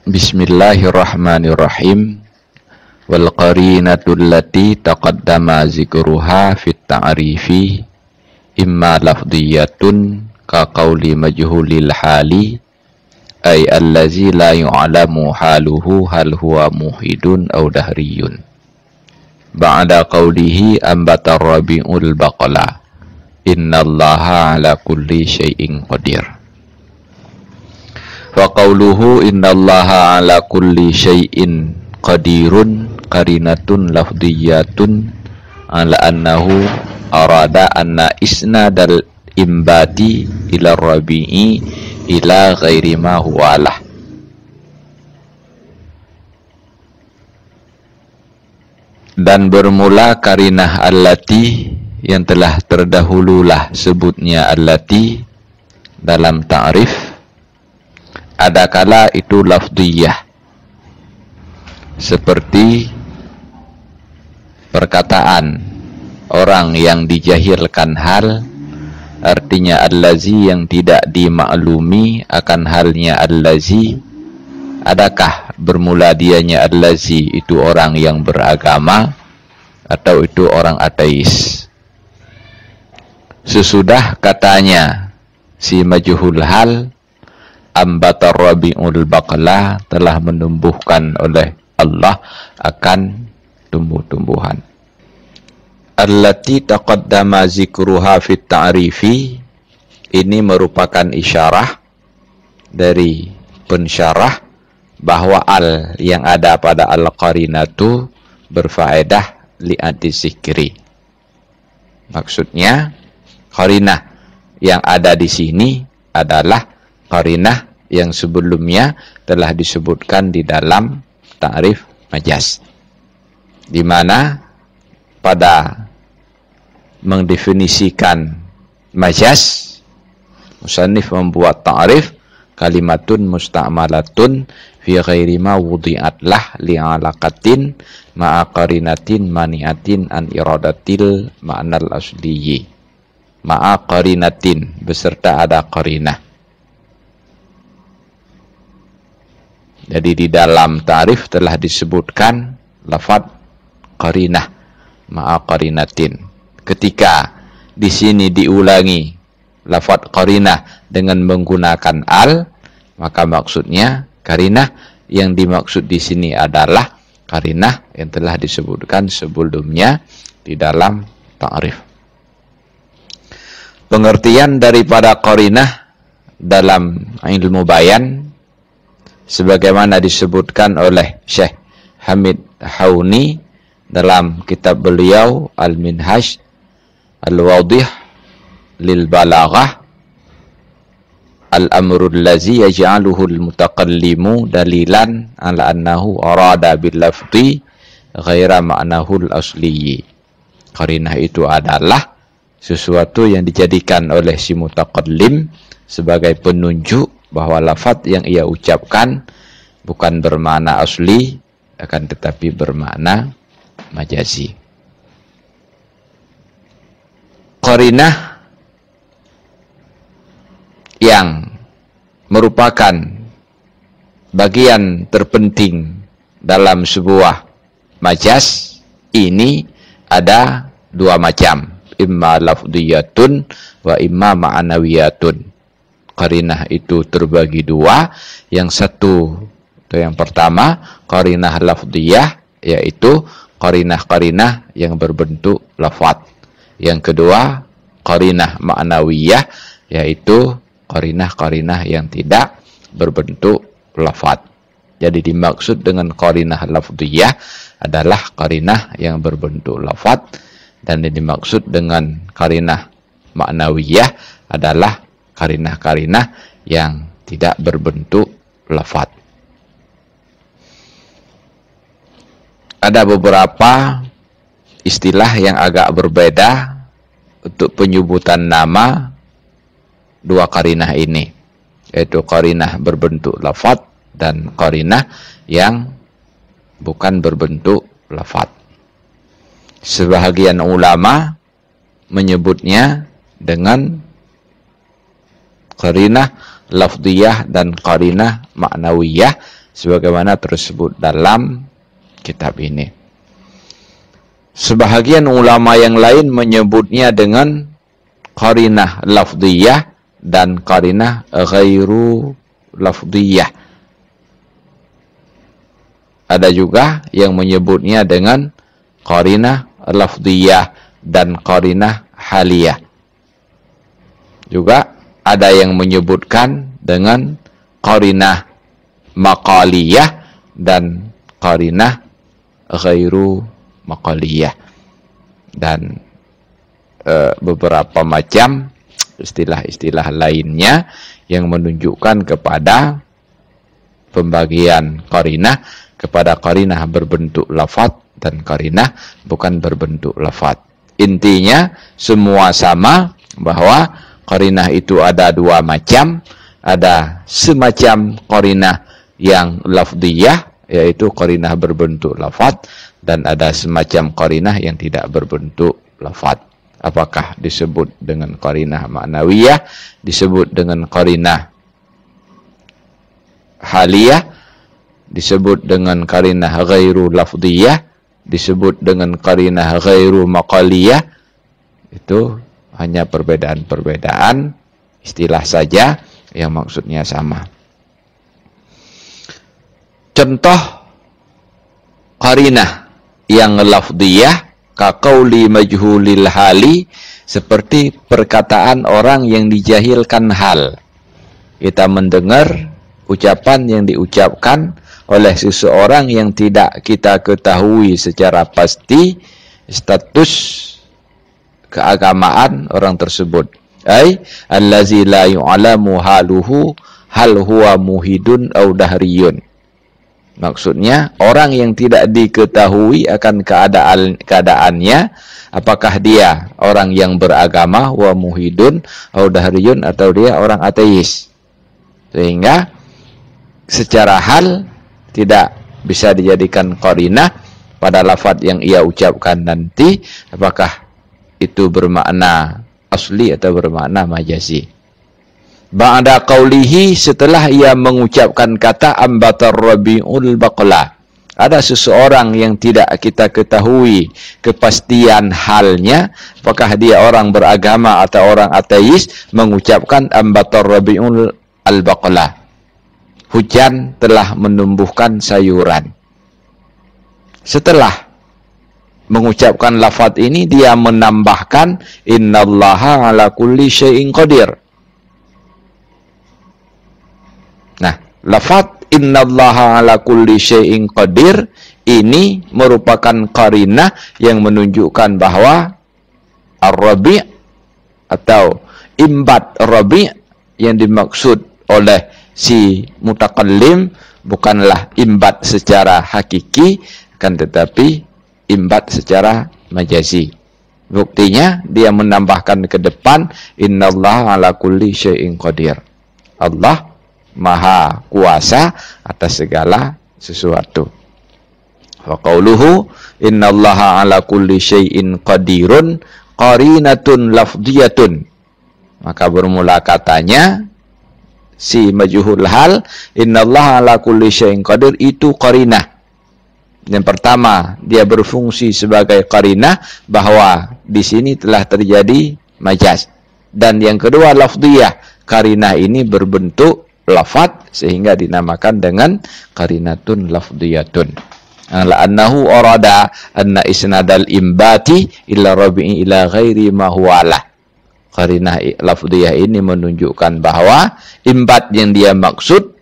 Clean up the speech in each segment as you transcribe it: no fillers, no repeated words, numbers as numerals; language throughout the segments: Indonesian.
Bismillahirrahmanirrahim. Wal qarinatul lati taqaddama zikruha fit ta'rifi imma lafdhiyatun ka qauli majhulil hali ay allazi la yu'lamu haluhu hal huwa muhidun aw dahriyun. Ba'da qaulihi ambatar rabi'ul baqala innallaha ala kulli syai'in qadir. Wa qauluhu innallaha ala kulli syai'in qadirun qarinatun lafdhiyatun ala annahu arada anna isnadal imbati ila rabi'i ila ghairi ma huwa lah. Dan bermula karinah allati yang telah terdahululah sebutnya allati dalam ta'rif, adakala itu lafdhiyah seperti perkataan orang yang dijahilkan hal, artinya allazi yang tidak dimaklumi akan halnya allazi. Adakah bermula dianya allazi itu orang yang beragama atau itu orang ateis? Sesudah katanya si majhul hal, ambatar rabi'ul baqla, telah menumbuhkan oleh Allah akan tumbuh-tumbuhan. Allati taqaddama zikruha fit ta'rifi, ini merupakan isyarah dari pensyarah bahwa al yang ada pada al-qarinatu berfaedah li'ati zikri. Maksudnya qarinah yang ada di sini adalah qarinah yang sebelumnya telah disebutkan di dalam ta'rif majaz, di mana pada mendefinisikan majaz musannif membuat ta'rif kalimatun musta'malatun fi ghairi ma wudi'at lah li'alaqatin ma'a qarinatin mani'atin an iradatil ma'nal asliyi. Ma'a qarinatin, beserta ada qarinah. Jadi di dalam ta'rif telah disebutkan lafaz qarinah ma'a qarinatin. Ketika di sini diulangi lafaz qarinah dengan menggunakan al, maka maksudnya qarinah yang dimaksud di sini adalah qarinah yang telah disebutkan sebelumnya di dalam ta'rif. Pengertian daripada qarinah dalam ilmu bayan sebagaimana disebutkan oleh Syekh Hamid Hauni dalam kitab beliau Al-Minhaj Al-Wadih lil Balaghah, al-amrul lazi yaj'aluhu al-mutaqallimu dalilan ala annahu arada bil lafzi ghaira ma'nahu al-asli. Qarinah itu adalah sesuatu yang dijadikan oleh si mutaqallim sebagai penunjuk bahwa lafaz yang ia ucapkan bukan bermakna asli, akan tetapi bermakna majazi. Qarinah yang merupakan bagian terpenting dalam sebuah majaz ini ada dua macam, imma lafdhiyatun wa imma ma'nawiyatun. Qarinah itu terbagi dua. Yang satu atau yang pertama qarinah lafdhiyah, yaitu qarinah-qarinah yang berbentuk lafaz. Yang kedua qarinah ma'nawiyah, yaitu qarinah-qarinah yang tidak berbentuk lafaz. Jadi dimaksud dengan qarinah lafdhiyah adalah qarinah yang berbentuk lafaz, dan yang dimaksud dengan qarinah ma'nawiyah adalah qarinah-qarinah yang tidak berbentuk lafaz. Ada beberapa istilah yang agak berbeda untuk penyebutan nama dua qarinah ini, yaitu qarinah berbentuk lafaz dan qarinah yang bukan berbentuk lafaz. Sebahagian ulama menyebutnya dengan qarinah lafdhiyah dan qarinah ma'nawiyah, sebagaimana tersebut dalam kitab ini. Sebahagian ulama yang lain menyebutnya dengan qarinah lafdhiyah dan qarinah ghairu lafdhiyah. Ada juga yang menyebutnya dengan qarinah lafdhiyah dan qarinah haliyah. Juga ada yang menyebutkan dengan qarinah maqaliyah dan qarinah ghairu maqaliyah, dan beberapa macam istilah-istilah lainnya yang menunjukkan kepada pembagian qarinah kepada qarinah berbentuk lafadz dan qarinah bukan berbentuk lafadz. Intinya semua sama, bahwa qarinah itu ada dua macam. Ada semacam qarinah yang lafdhiyah, yaitu qarinah berbentuk lafadz, dan ada semacam qarinah yang tidak berbentuk lafadz. Apakah disebut dengan qarinah ma'nawiyah, disebut dengan qarinah haliyah, disebut dengan qarinah ghairu lafdhiyah, disebut dengan qarinah ghairu maqaliyah. Itu hanya perbedaan-perbedaan istilah saja yang maksudnya sama. Contoh qarinah yang lafdhiyah kaqauli majhulil hali, seperti perkataan orang yang dijahilkan hal. Kita mendengar ucapan yang diucapkan oleh seseorang yang tidak kita ketahui secara pasti status keagamaan orang tersebut. Ai allazi la yu'lamu haluhu hal huwa muhidun aw dahriyun. Maksudnya orang yang tidak diketahui akan keadaannya, apakah dia orang yang beragama wa muhidun aw dahriyun, atau dia orang ateis. Sehingga secara hal tidak bisa dijadikan qarinah pada lafaz yang ia ucapkan nanti, apakah itu bermakna asli atau bermakna majazi. Ba'da qaulihi, setelah ia mengucapkan kata ambatar rabiul baqla. Ada seseorang yang tidak kita ketahui kepastian halnya, apakah dia orang beragama atau orang ateis, mengucapkan ambatar rabiul al-baqla. Hujan telah menumbuhkan sayuran. Setelah mengucapkan lafaz ini, dia menambahkan innallaha ala kulli syai'in qadir. Nah, lafaz innallaha ala kulli syai'in qadir ini merupakan qarinah yang menunjukkan bahwa ar-rabi' atau imbat rabi' yang dimaksud oleh si mutakallim bukanlah imbat secara hakiki, akan tetapi imbat secara majazi. Buktinya dia menambahkan ke depan innallaha ala kulli syai'in qadir. Allah maha kuasa atas segala sesuatu. Wa qauluhu innallaha ala kulli syai'in qadirun qarinatun lafdhiyatun. Maka bermula katanya si majhul hal innallaha ala kulli syai'in qadir itu qarinah. Yang pertama, dia berfungsi sebagai qarinah bahwa di sini telah terjadi majaz. Dan yang kedua lafdhiyah, qarinah ini berbentuk lafadz sehingga dinamakan dengan qarinatun lafdhiyatun. La'annahu arada anna isnadal imbati illa rabi'i ila ghairi ma huwalah. Qarinah lafdhiyah ini menunjukkan bahwa imbat yang dia maksud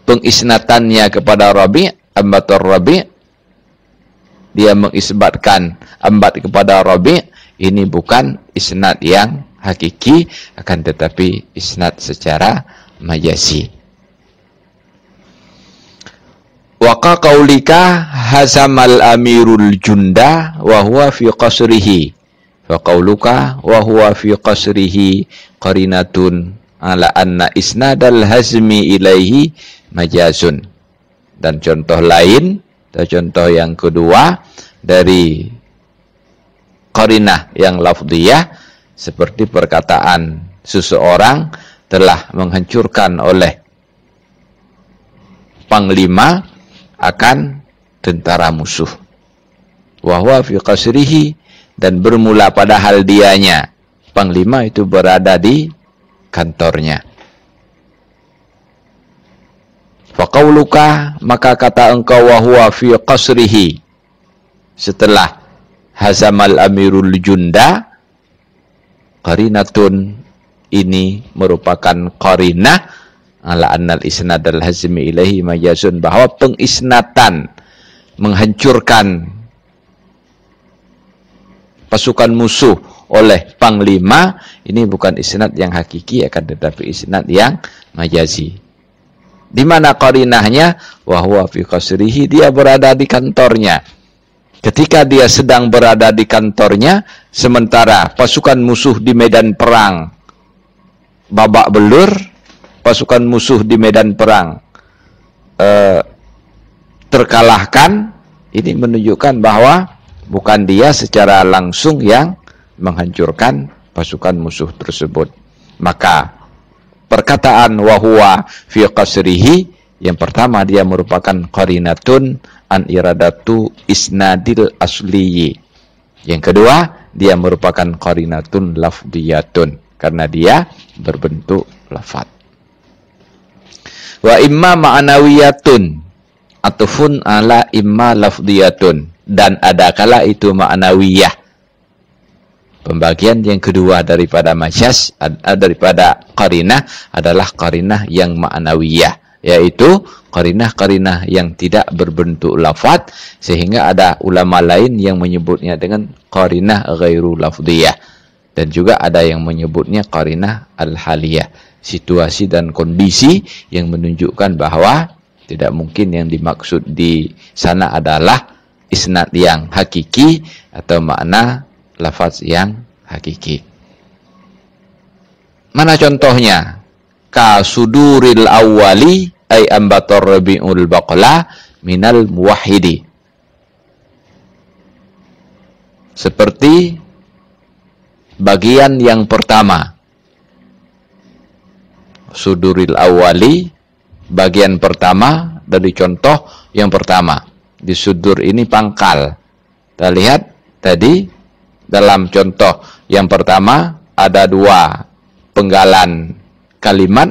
pengisnatannya kepada Rabi', ambatur Rabi', dia mengisbatkan ambat kepada Rabi', ini bukan isnad yang hakiki, akan tetapi isnad secara majazi. Waqa qaulika hazamal amirul junda wa huwa fi qasrihi. Fa qauluka wa huwa fi qasrihi qarinatun ala anna isnadal hazmi ilaihi majazun. Dan contoh lain, atau contoh yang kedua dari qarinah yang lafdhiyah, seperti perkataan seseorang telah menghancurkan oleh panglima akan tentara musuh. Wa huwa fi qasrihi, dan bermula pada hal dianya, panglima itu berada di kantornya. Faqauluka, maka kata engkau wa huwa fi qasrihi, setelah hazamal amirul junda, qarinatun, ini merupakan qarinah ala annal isnad al hazmi ilaihi majazun, bahwa pengisnatan menghancurkan pasukan musuh oleh panglima ini bukan isnad yang hakiki, akan tetapi isnad yang majazi. Di mana qarinahnya? Wa huwa fi qasrihi, dia berada di kantornya. Ketika dia sedang berada di kantornya, sementara pasukan musuh di medan perang babak belur, pasukan musuh di medan perang terkalahkan, ini menunjukkan bahwa bukan dia secara langsung yang menghancurkan pasukan musuh tersebut. Maka perkataan wa huwa fi qasrihi, yang pertama dia merupakan qarinatun an iradatu isnadil asliyi. Yang kedua, dia merupakan qarinatun lafdiyatun, karena dia berbentuk lafaz. Wa imma ma'nawiyatun atufun ala imma lafdiyatun, dan ada kala itu ma'nawiyah. Pembagian yang kedua daripada majaz, daripada qarinah, adalah qarinah yang ma'nawiyah, yaitu qarinah-qarinah yang tidak berbentuk lafaz, sehingga ada ulama lain yang menyebutnya dengan qarinah ghairu lafdiyah, dan juga ada yang menyebutnya qarinah al-haliyah, situasi dan kondisi yang menunjukkan bahwa tidak mungkin yang dimaksud di sana adalah isnad yang hakiki atau makna lafaz yang hakiki. Mana contohnya? Ka suduril awwali ay ambatar rabiul baqla minal muwahhidi. Seperti bagian yang pertama. Suduril awwali, bagian pertama dari contoh yang pertama. Di sudur ini pangkal. Kita lihat tadi dalam contoh yang pertama ada dua penggalan kalimat.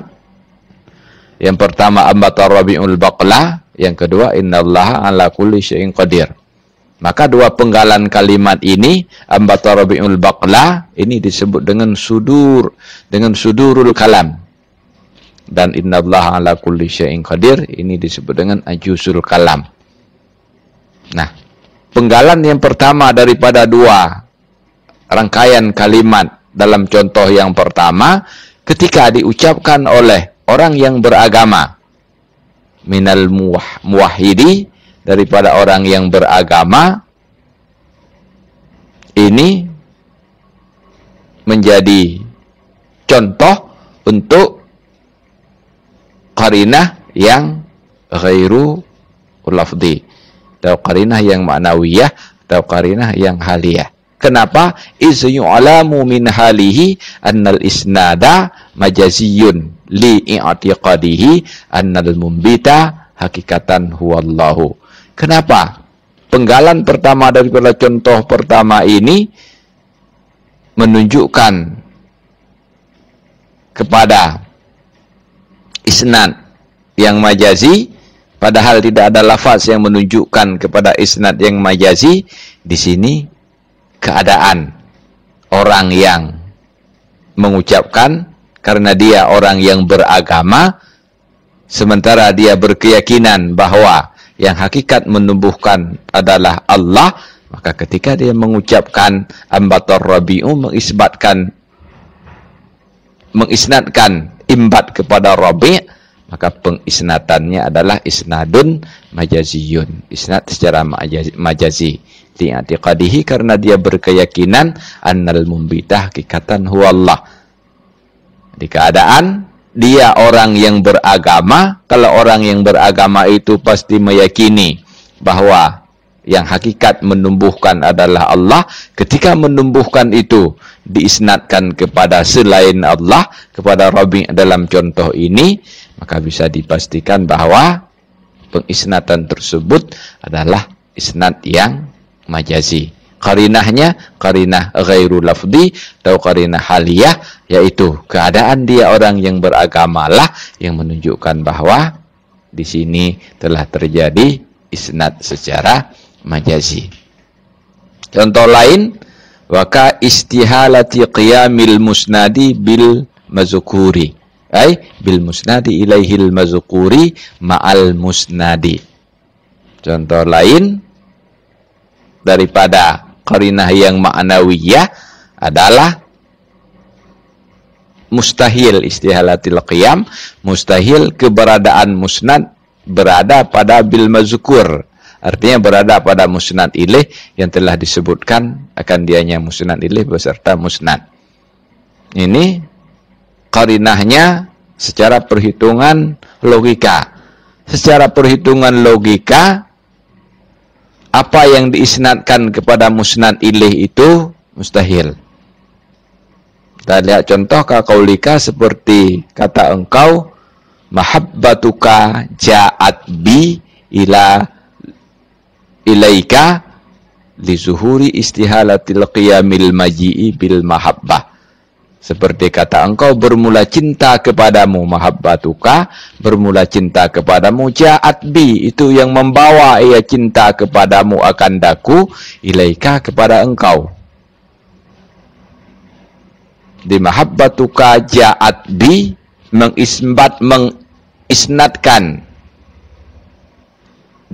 Yang pertama ambatar rabiul baqla, yang kedua innallaha ala kulli syai'in qadir. Maka dua penggalan kalimat ini, ambatar rabiul baqla, ini disebut dengan sudur, dengan sudurul kalam. Dan innallaha ala kulli syai'in qadir, ini disebut dengan ajusul kalam. Nah, penggalan yang pertama daripada dua rangkaian kalimat dalam contoh yang pertama, ketika diucapkan oleh orang yang beragama, minal muwahhidi, daripada orang yang beragama, ini menjadi contoh untuk qarinah yang ghairu lafzi, atau qarinah yang ma'nawiyah, atau qarinah yang haliyah. Kenapa? Iz yu'lamu min halihi annal isnada majaziyun li i'tiqadihi annal mumbita hakikatan huwallahu. Kenapa? Penggalan pertama daripada contoh pertama ini menunjukkan kepada isnad yang majazi, padahal tidak ada lafaz yang menunjukkan kepada isnad yang majazi. Di sini keadaan orang yang mengucapkan karena dia orang yang beragama, sementara dia berkeyakinan bahwa yang hakikat menumbuhkan adalah Allah, maka ketika dia mengucapkan ambatar rabi'u, mengisnadkan imbat kepada rabi', maka pengisnadannya adalah isnadun majaziyun, isnad secara majazi. Li'atiqadihi, karena dia berkeyakinan annal mumbitah hakikatan huwallah. Di keadaan dia orang yang beragama, kalau orang yang beragama itu pasti meyakini bahwa yang hakikat menumbuhkan adalah Allah. Ketika menumbuhkan itu diisnadkan kepada selain Allah, kepada Rabi dalam contoh ini, maka bisa dipastikan bahwa pengisnatan tersebut adalah isnad yang majazi. Qarinahnya qarinah ghairu lafzi atau qarinah haliyah, yaitu keadaan dia orang yang beragamalah yang menunjukkan bahwa di sini telah terjadi isnad secara majazi. Contoh lain, waka istihalati qiyamil musnadi bil mazkuri, ay bil musnadi ilaihil mazkuri ma'al musnadi. Contoh lain daripada qarinah yang ma'nawiyah adalah mustahil istihalatil qiyam, mustahil keberadaan musnad berada pada bil mazkur, artinya berada pada musnad ilaih yang telah disebutkan akan dianya musnad ilaih beserta musnad. Ini qarinahnya secara perhitungan logika. Secara perhitungan logika, apa yang diisnadkan kepada musnad ilaih itu mustahil. Kita lihat contoh kaqaulika seperti kata engkau, mahabbatuka ja'at bi ilaika li zuhuri istihalatil qiyamil maji'i bil mahabbah. Seperti kata engkau, bermula cinta kepadamu, mahabbatuka, bermula cinta kepadamu, ja'at bi, itu yang membawa ia cinta kepadamu akan daku, ilaika, kepada engkau. Di mahabbatuka ja'at bi, mengisnadkan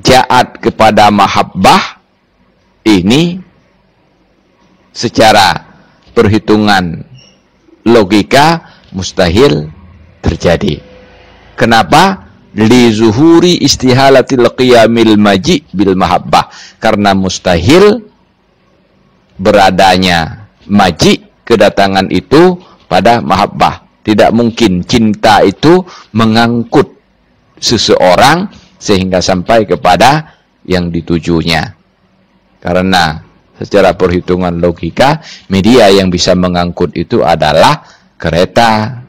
ja'at kepada mahabbah, ini secara perhitungan logika mustahil terjadi. Kenapa? Li zuhuri istihalatil qiyamil maji bil mahabbah, karena mustahil beradanya maji, kedatangan itu pada mahabbah. Tidak mungkin cinta itu mengangkut seseorang sehingga sampai kepada yang ditujunya. Karena secara perhitungan logika, media yang bisa mengangkut itu adalah kereta,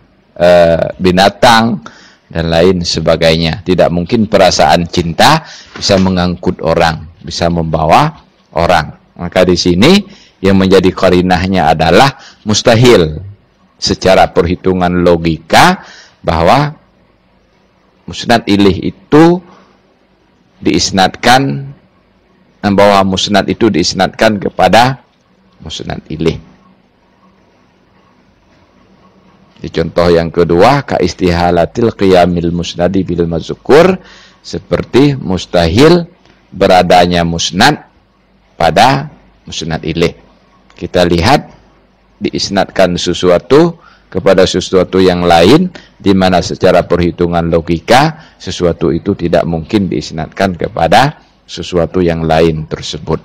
binatang, dan lain sebagainya. Tidak mungkin perasaan cinta bisa mengangkut orang, bisa membawa orang. Maka di sini yang menjadi qarinahnya adalah mustahil secara perhitungan logika bahwa musnad ilaih itu diisnadkan, bahwa musnad itu diisnadkan kepada musnad ilaih. Di contoh yang kedua, ka istihalatil qiyamil musnadi bil mazkur, seperti mustahil beradanya musnad pada musnad ilaih. Kita lihat diisnadkan sesuatu kepada sesuatu yang lain, di mana secara perhitungan logika sesuatu itu tidak mungkin diisnadkan kepada sesuatu yang lain tersebut.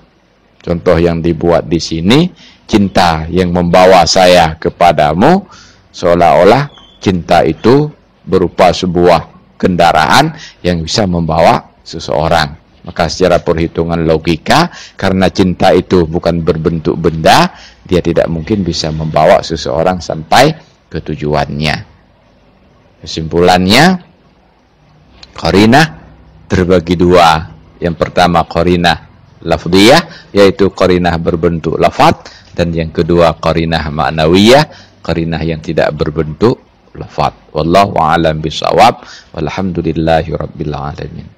Contoh yang dibuat di sini, cinta yang membawa saya kepadamu, seolah-olah cinta itu berupa sebuah kendaraan yang bisa membawa seseorang. Maka secara perhitungan logika, karena cinta itu bukan berbentuk benda, dia tidak mungkin bisa membawa seseorang sampai ke tujuannya. Kesimpulannya, qarinah terbagi dua. Yang pertama qarinah lafdhiyah, yaitu qarinah berbentuk lafaz, dan yang kedua qarinah ma'nawiyah, qarinah yang tidak berbentuk lafaz. Wallahu a'lam bishawab, walhamdulillahi rabbil alamin.